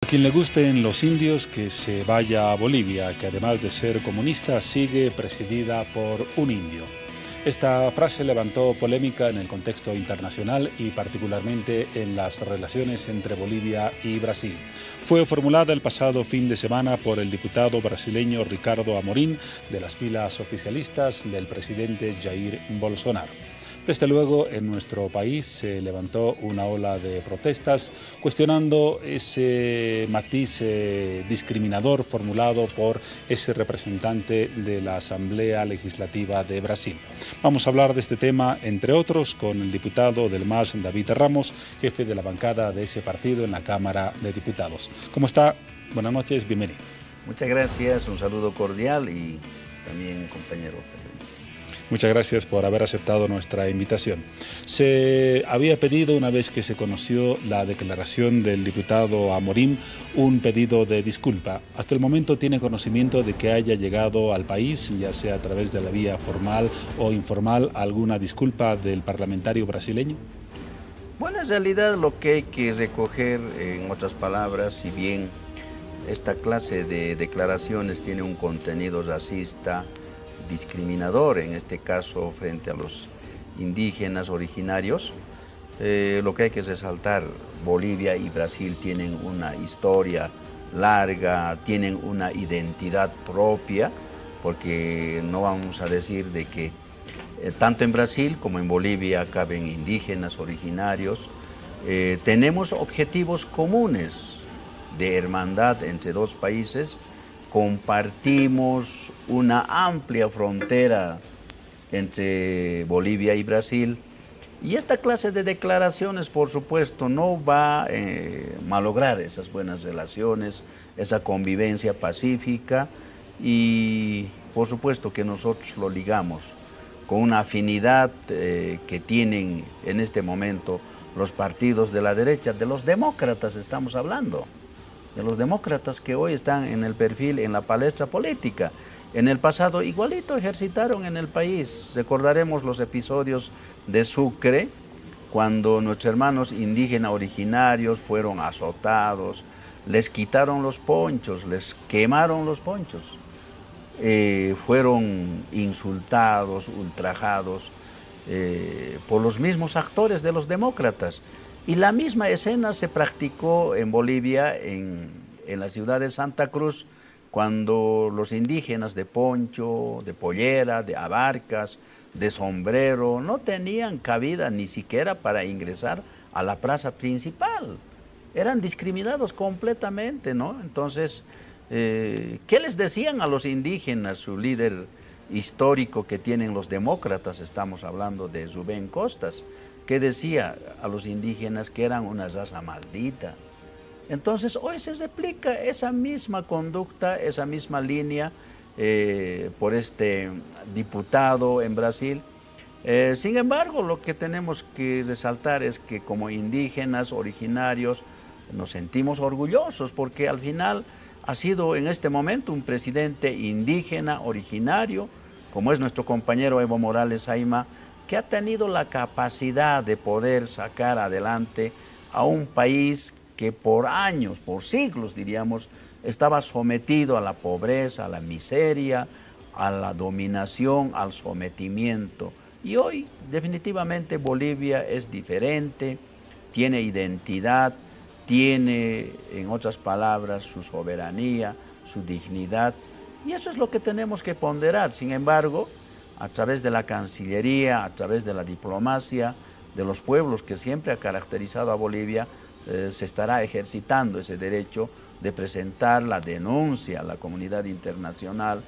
A quien le gusten los indios, que se vaya a Bolivia, que además de ser comunista, sigue presidida por un indio. Esta frase levantó polémica en el contexto internacional y particularmente en las relaciones entre Bolivia y Brasil. Fue formulada el pasado fin de semana por el diputado brasileño Ricardo Amorim, de las filas oficialistas del presidente Jair Bolsonaro. Desde luego, en nuestro país se levantó una ola de protestas cuestionando ese matiz discriminador formulado por ese representante de la Asamblea Legislativa de Brasil. Vamos a hablar de este tema, entre otros, con el diputado del MAS, David Ramos, jefe de la bancada de ese partido en la Cámara de Diputados. ¿Cómo está? Buenas noches, bienvenido. Muchas gracias, un saludo cordial y también compañero. Muchas gracias por haber aceptado nuestra invitación. Se había pedido, una vez que se conoció la declaración del diputado Amorim, un pedido de disculpa. ¿Hasta el momento tiene conocimiento de que haya llegado al país, ya sea a través de la vía formal o informal, alguna disculpa del parlamentario brasileño? Bueno, en realidad lo que hay que recoger, en otras palabras, si bien esta clase de declaraciones tiene un contenido racista, discriminador, en este caso frente a los indígenas originarios, lo que hay que resaltar, Bolivia y Brasil tienen una historia larga, tienen una identidad propia, porque no vamos a decir de que tanto en Brasil como en Bolivia caben indígenas originarios, tenemos objetivos comunes de hermandad entre dos países. Compartimos una amplia frontera entre Bolivia y Brasil y esta clase de declaraciones, por supuesto, no va a malograr esas buenas relaciones, esa convivencia pacífica y por supuesto que nosotros lo ligamos con una afinidad que tienen en este momento los partidos de la derecha, de los demócratas estamos hablando. De los demócratas que hoy están en el perfil, en la palestra política. En el pasado igualito ejercitaron en el país. Recordaremos los episodios de Sucre, cuando nuestros hermanos indígenas originarios fueron azotados, les quitaron los ponchos, les quemaron los ponchos, fueron insultados, ultrajados por los mismos actores de los demócratas. Y la misma escena se practicó en Bolivia, en la ciudad de Santa Cruz, cuando los indígenas de poncho, de pollera, de abarcas, de sombrero, no tenían cabida ni siquiera para ingresar a la plaza principal. Eran discriminados completamente, ¿no? Entonces, ¿qué les decían a los indígenas, su líder histórico que tienen los demócratas? Estamos hablando de Rubén Costas, que decía a los indígenas que eran una raza maldita. Entonces hoy se replica esa misma conducta, esa misma línea por este diputado en Brasil. Sin embargo, lo que tenemos que resaltar es que como indígenas originarios nos sentimos orgullosos porque al final ha sido en este momento un presidente indígena originario, como es nuestro compañero Evo Morales Ayma, que ha tenido la capacidad de poder sacar adelante a un país que por años, por siglos diríamos, estaba sometido a la pobreza, a la miseria, a la dominación, al sometimiento. Y hoy definitivamente Bolivia es diferente, tiene identidad, tiene, en otras palabras, su soberanía, su dignidad, y eso es lo que tenemos que ponderar. Sin embargo, a través de la Cancillería, a través de la diplomacia de los pueblos que siempre ha caracterizado a Bolivia, se estará ejercitando ese derecho de presentar la denuncia a la comunidad internacional,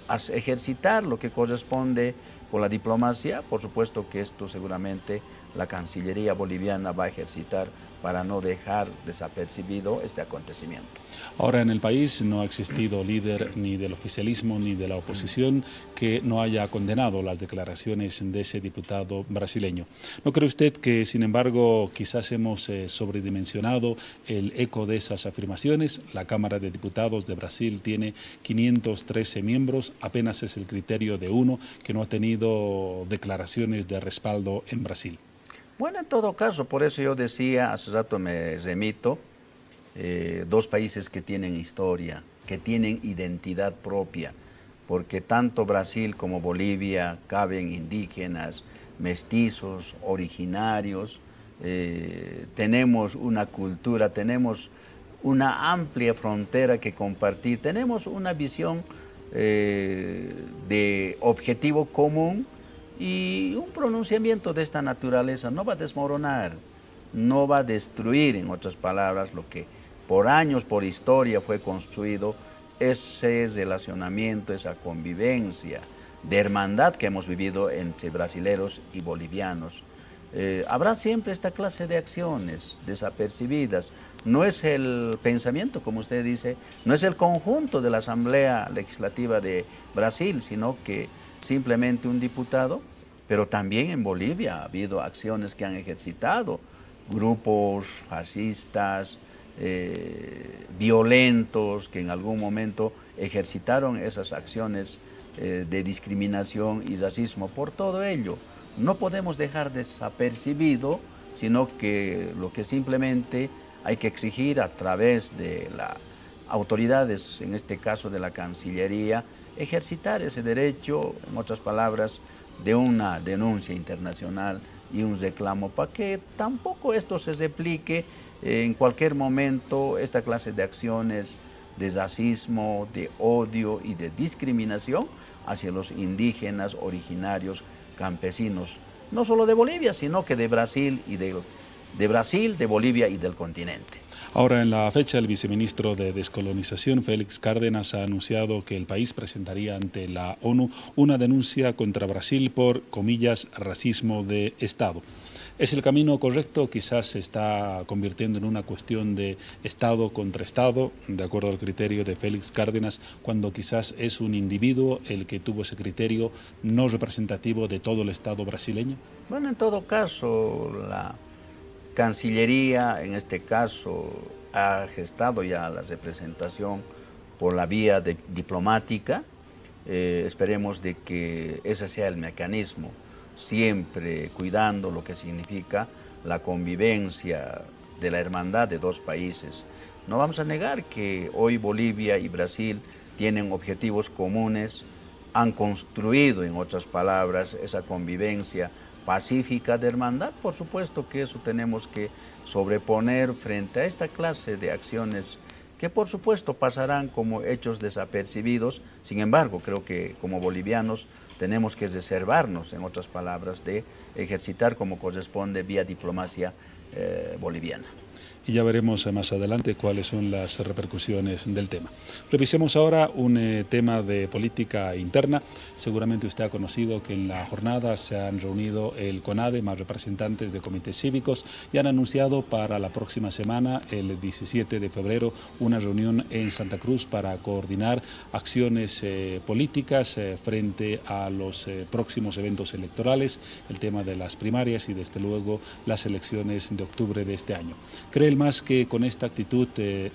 a ejercitar lo que corresponde con la diplomacia. Por supuesto que esto seguramente la Cancillería boliviana va a ejercitar para no dejar desapercibido este acontecimiento. Ahora, en el país no ha existido líder ni del oficialismo ni de la oposición que no haya condenado las declaraciones de ese diputado brasileño. ¿No cree usted que, sin embargo, quizás hemos sobredimensionado el eco de esas afirmaciones? La Cámara de Diputados de Brasil tiene 513 miembros, apenas es el criterio de uno que no ha tenido declaraciones de respaldo en Brasil. Bueno, en todo caso, por eso yo decía, hace rato me remito, dos países que tienen historia, que tienen identidad propia, porque tanto Brasil como Bolivia caben indígenas, mestizos, originarios, tenemos una cultura, tenemos una amplia frontera que compartir, tenemos una visión de objetivo común, y un pronunciamiento de esta naturaleza no va a desmoronar, no va a destruir, en otras palabras, lo que por años, por historia fue construido, ese relacionamiento, esa convivencia de hermandad que hemos vivido entre brasileros y bolivianos. Habrá siempre esta clase de acciones desapercibidas. No es el pensamiento, como usted dice, no es el conjunto de la Asamblea Legislativa de Brasil, sino que simplemente un diputado, pero también en Bolivia ha habido acciones que han ejercitado grupos fascistas, violentos, que en algún momento ejercitaron esas acciones de discriminación y racismo. Por todo ello, no podemos dejar desapercibido, sino que lo que simplemente hay que exigir a través de las autoridades, en este caso de la Cancillería, ejercitar ese derecho, en otras palabras, de una denuncia internacional y un reclamo para que tampoco esto se replique en cualquier momento, esta clase de acciones de racismo, de odio y de discriminación hacia los indígenas originarios campesinos, no solo de Bolivia, sino que de Brasil, de Bolivia y del continente. Ahora, en la fecha, el viceministro de Descolonización, Félix Cárdenas, ha anunciado que el país presentaría ante la ONU una denuncia contra Brasil por, comillas, racismo de Estado. ¿Es el camino correcto? Quizás se está convirtiendo en una cuestión de Estado contra Estado, de acuerdo al criterio de Félix Cárdenas, cuando quizás es un individuo el que tuvo ese criterio no representativo de todo el Estado brasileño. Bueno, en todo caso, la Cancillería, en este caso, ha gestado ya la representación por la vía diplomática. Esperemos de que ese sea el mecanismo, siempre cuidando lo que significa la convivencia de la hermandad de dos países. No vamos a negar que hoy Bolivia y Brasil tienen objetivos comunes, han construido, en otras palabras, esa convivencia pacífica de hermandad. Por supuesto que eso tenemos que sobreponer frente a esta clase de acciones que por supuesto pasarán como hechos desapercibidos. Sin embargo, creo que como bolivianos tenemos que reservarnos, en otras palabras, de ejercitar como corresponde vía diplomacia boliviana. Y ya veremos más adelante cuáles son las repercusiones del tema. Revisemos ahora un tema de política interna. Seguramente usted ha conocido que en la jornada se han reunido el CONADE, más representantes de comités cívicos, y han anunciado para la próxima semana, el 17 de febrero, una reunión en Santa Cruz para coordinar acciones políticas frente a los próximos eventos electorales, el tema de las primarias y desde luego las elecciones de octubre de este año. ¿Cree más que con esta actitud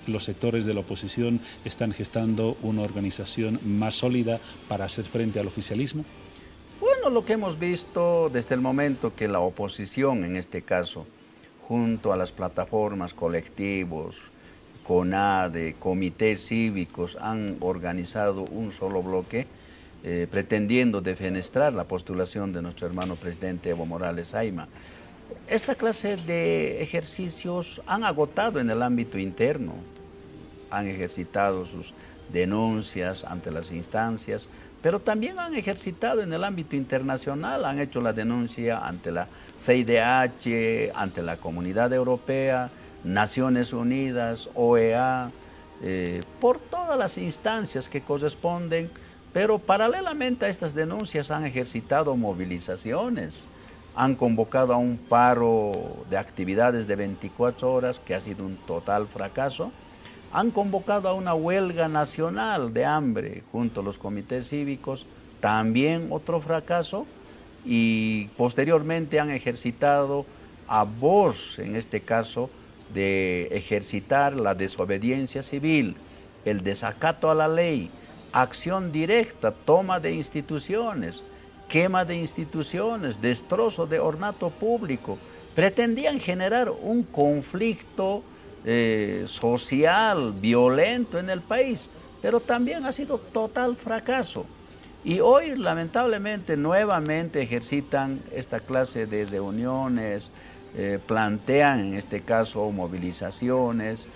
los sectores de la oposición están gestando una organización más sólida para hacer frente al oficialismo? Bueno, lo que hemos visto desde el momento que la oposición, en este caso, junto a las plataformas, colectivos, CONADE, comités cívicos, han organizado un solo bloque pretendiendo defenestrar la postulación de nuestro hermano presidente Evo Morales Ayma. Esta clase de ejercicios han agotado en el ámbito interno, han ejercitado sus denuncias ante las instancias, pero también han ejercitado en el ámbito internacional, han hecho la denuncia ante la CIDH, ante la Comunidad Europea, Naciones Unidas, OEA, por todas las instancias que corresponden, pero paralelamente a estas denuncias han ejercitado movilizaciones. Han convocado a un paro de actividades de 24 horas que ha sido un total fracaso. Han convocado a una huelga nacional de hambre junto a los comités cívicos, también otro fracaso. Y posteriormente han ejercitado a voz, en este caso, de ejercitar la desobediencia civil, el desacato a la ley, acción directa, toma de instituciones, quema de instituciones, destrozo de ornato público. Pretendían generar un conflicto social, violento en el país, pero también ha sido total fracaso. Y hoy, lamentablemente, nuevamente ejercitan esta clase de reuniones, plantean, en este caso, movilizaciones.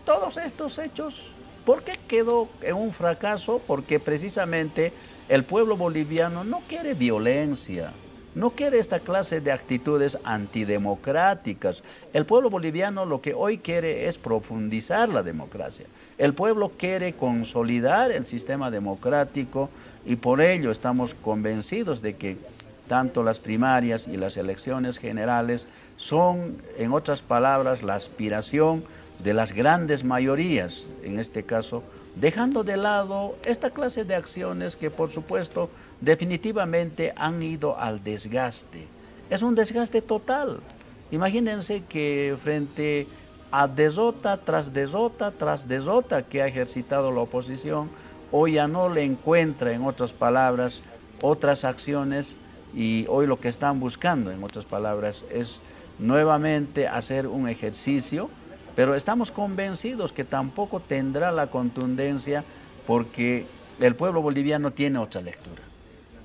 Todos estos hechos, ¿por qué quedó en un fracaso? Porque precisamente el pueblo boliviano no quiere violencia, no quiere esta clase de actitudes antidemocráticas. El pueblo boliviano lo que hoy quiere es profundizar la democracia. El pueblo quiere consolidar el sistema democrático y por ello estamos convencidos de que tanto las primarias y las elecciones generales son, en otras palabras, la aspiración de las grandes mayorías, en este caso, dejando de lado esta clase de acciones que, por supuesto, definitivamente han ido al desgaste. Es un desgaste total. Imagínense que frente a desota tras desota tras desota que ha ejercitado la oposición, hoy ya no le encuentra, en otras palabras, otras acciones y hoy lo que están buscando, en otras palabras, es nuevamente hacer un ejercicio, pero estamos convencidos que tampoco tendrá la contundencia porque el pueblo boliviano tiene otra lectura.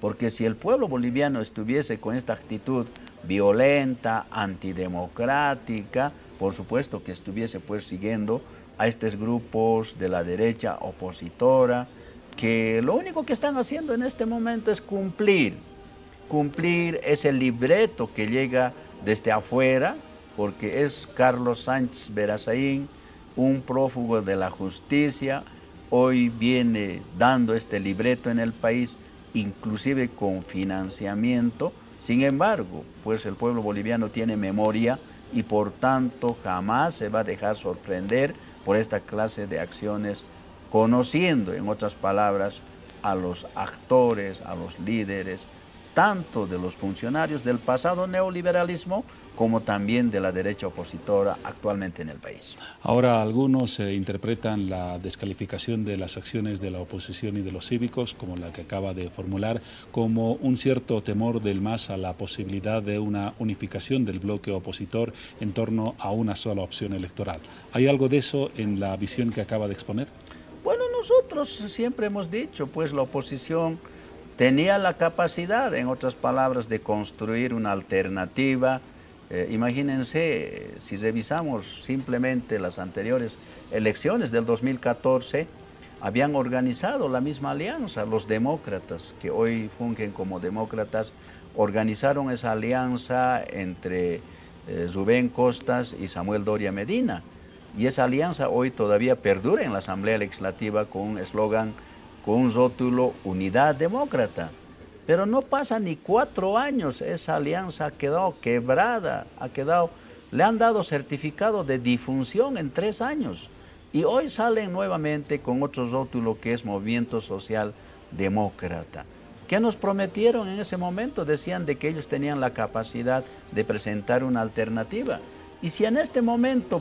Porque si el pueblo boliviano estuviese con esta actitud violenta, antidemocrática, por supuesto que estuviese pues siguiendo a estos grupos de la derecha opositora, que lo único que están haciendo en este momento es cumplir ese libreto que llega desde afuera, porque es Carlos Sánchez Verazaín, un prófugo de la justicia, hoy viene dando este libreto en el país, inclusive con financiamiento. Sin embargo, pues el pueblo boliviano tiene memoria y por tanto jamás se va a dejar sorprender por esta clase de acciones, conociendo, en otras palabras, a los actores, a los líderes, tanto de los funcionarios del pasado neoliberalismo como también de la derecha opositora actualmente en el país. Ahora algunos interpretan la descalificación de las acciones de la oposición y de los cívicos, como la que acaba de formular, como un cierto temor del MAS a la posibilidad de una unificación del bloque opositor en torno a una sola opción electoral. ¿Hay algo de eso en la visión que acaba de exponer? Bueno, nosotros siempre hemos dicho, pues la oposición tenía la capacidad, en otras palabras, de construir una alternativa. Imagínense, si revisamos simplemente las anteriores elecciones del 2014, habían organizado la misma alianza, los demócratas, que hoy fungen como demócratas, organizaron esa alianza entre Rubén Costas y Samuel Doria Medina. Y esa alianza hoy todavía perdura en la Asamblea Legislativa con un eslogan, con un rótulo Unidad Demócrata. Pero no pasa ni 4 años, esa alianza ha quedado quebrada, le han dado certificado de difunción en 3 años. Y hoy salen nuevamente con otro rótulo que es Movimiento Social Demócrata. ¿Qué nos prometieron en ese momento? Decían de que ellos tenían la capacidad de presentar una alternativa. Y si en este momento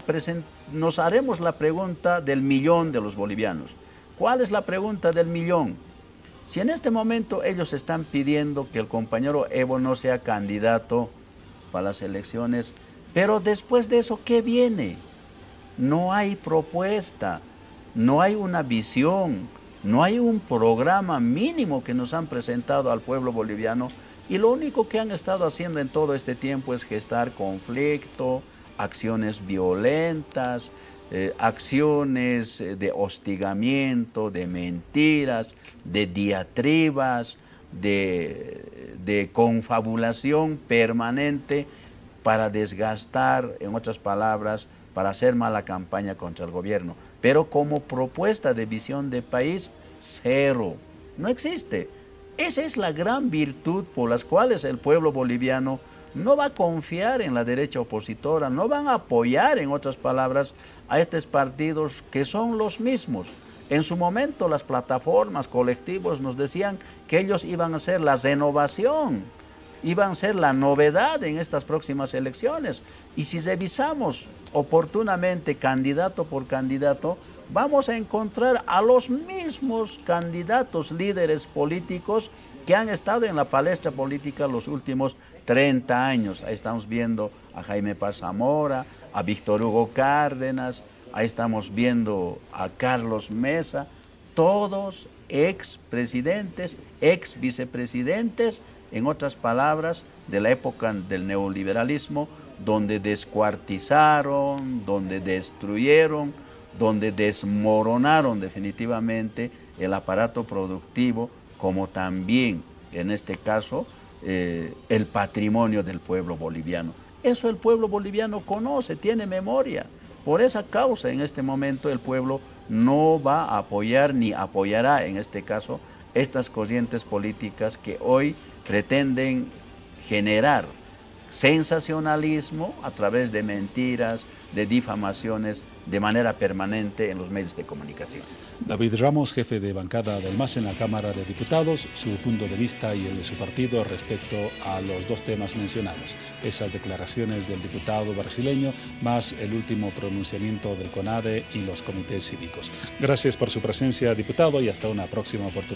nos haremos la pregunta del millón de los bolivianos, ¿cuál es la pregunta del millón? Si en este momento ellos están pidiendo que el compañero Evo no sea candidato para las elecciones, pero después de eso, ¿qué viene? No hay propuesta, no hay una visión, no hay un programa mínimo que nos han presentado al pueblo boliviano y lo único que han estado haciendo en todo este tiempo es gestar conflicto, acciones violentas, acciones de hostigamiento, de mentiras, de diatribas, de confabulación permanente para desgastar, en otras palabras, para hacer mala campaña contra el gobierno. Pero como propuesta de visión de país, cero, no existe. Esa es la gran virtud por las cuales el pueblo boliviano no va a confiar en la derecha opositora, no van a apoyar, en otras palabras, a estos partidos que son los mismos. En su momento las plataformas, colectivos nos decían que ellos iban a ser la renovación, iban a ser la novedad en estas próximas elecciones. Y si revisamos oportunamente candidato por candidato, vamos a encontrar a los mismos candidatos, líderes políticos que han estado en la palestra política los últimos 30 años. Ahí estamos viendo a Jaime Paz Zamora, a Víctor Hugo Cárdenas, ahí estamos viendo a Carlos Mesa, todos expresidentes, ex vicepresidentes, en otras palabras, de la época del neoliberalismo, donde descuartizaron, donde destruyeron, donde desmoronaron definitivamente el aparato productivo, como también, en este caso, el patrimonio del pueblo boliviano. Eso el pueblo boliviano conoce, tiene memoria. Por esa causa, en este momento, el pueblo no va a apoyar ni apoyará, en este caso, estas corrientes políticas que hoy pretenden generar sensacionalismo a través de mentiras, de difamaciones, de manera permanente en los medios de comunicación. David Ramos, jefe de bancada del MAS en la Cámara de Diputados, su punto de vista y el de su partido respecto a los dos temas mencionados, esas declaraciones del diputado brasileño, más el último pronunciamiento del CONADE y los comités cívicos. Gracias por su presencia, diputado, y hasta una próxima oportunidad.